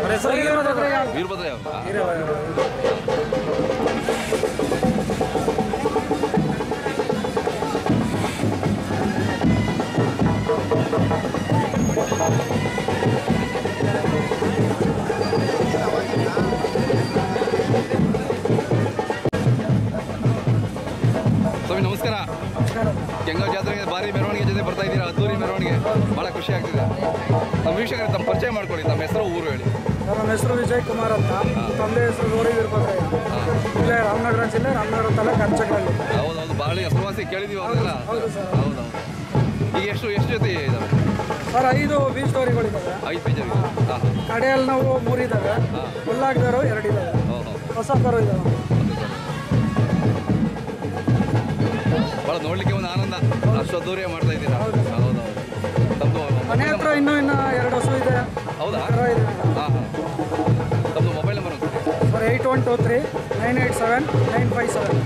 ವೀರಭದ್ರ ಸ್ವಾಮಿ ನಮಸ್ಕಾರ. ಕೆಂಗಾವ್ ಜಾತ್ರೆಗೆ ಭಾರಿ ಮೆರವಣಿಗೆ ಜೊತೆ ಬರ್ತಾ ಇದ್ದೀರಾ, ಅದ್ದೂರಿ ಮೆರವಣಿಗೆ, ಭಾಳ ಖುಷಿ ಆಗ್ತಿದೆ. ನಮ್ಮ ವೀಕ್ಷಕರಿಗೆ ತಮ್ಮ ಪರಿಚಯ ಮಾಡ್ಕೊಳ್ಳಿ, ತಮ್ಮ ಹೆಸರು ಊರು ಹೇಳಿ. ನಮ್ಮ ಹೆಸರು ವಿಜಯ್ ಕುಮಾರ್ ಅಂತ, ತಂದೆ ಹೆಸರು ಗೌರಿ ವೀರಭದ್ರಯ್ಯ, ಇಲ್ಲೇ ರಾಮನಗರ ಜಿಲ್ಲೆ, ರಾಮನಗರ ತಾಲೂಕು ಅಂಚಗಳಲ್ಲಿ. ಹೌದೌದು, ಭಾಳ ಹೆಸರುವಾಸಿ ಕೇಳಿದೀವಿ ಅವರೆಲ್ಲ. ಹೌದೌದು. ಈಗ ಎಷ್ಟು ಜೊತೆ ಇದ್ದಾವೆ ಸರ್? 5 ಬೀಜದವರಿಗಳಿದ್ದಾವೆ. 5 ಬೀಜ ಕಡೆಯಲ್ಲಿ ನಾವು 3 ಇದ್ದಾವೆ, ಹುಲ್ಲಾಗ್ದವರು 2 ಇದ್ದಾವೆ, ಹೊಸ ಕರು ಇದ್ದಾವೆ. ಭಾಳ ನೋಡ್ಲಿಕ್ಕೆ ಒಂದು ಆನಂದ, ಅಷ್ಟು ಅದ್ದೂರಿಯ ಮಾಡ್ತಾ ಇದ್ದೀರಾ. ಹೌದೌದು. ತಮ್ಮದು ಮನೆ ಹತ್ರ ಇನ್ನೂ 2 ಹಸು ಇದೆ. ಹೌದಾ? ಹಾಂ. ತಮ್ಮದು ಮೊಬೈಲ್ ನಂಬರ್ ಸರ್ 8123 987 957.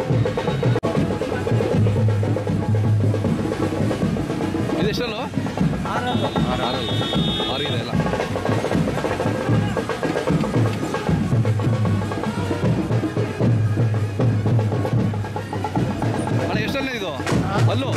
ಇದೆಷ್ಟಲ್ಲೋ? 6 ಇದೆ ಎಲ್ಲ. ಅಣ್ಣ ಎಷ್ಟಲ್ಲೇ ಇದು ಅಲ್ಲೂ?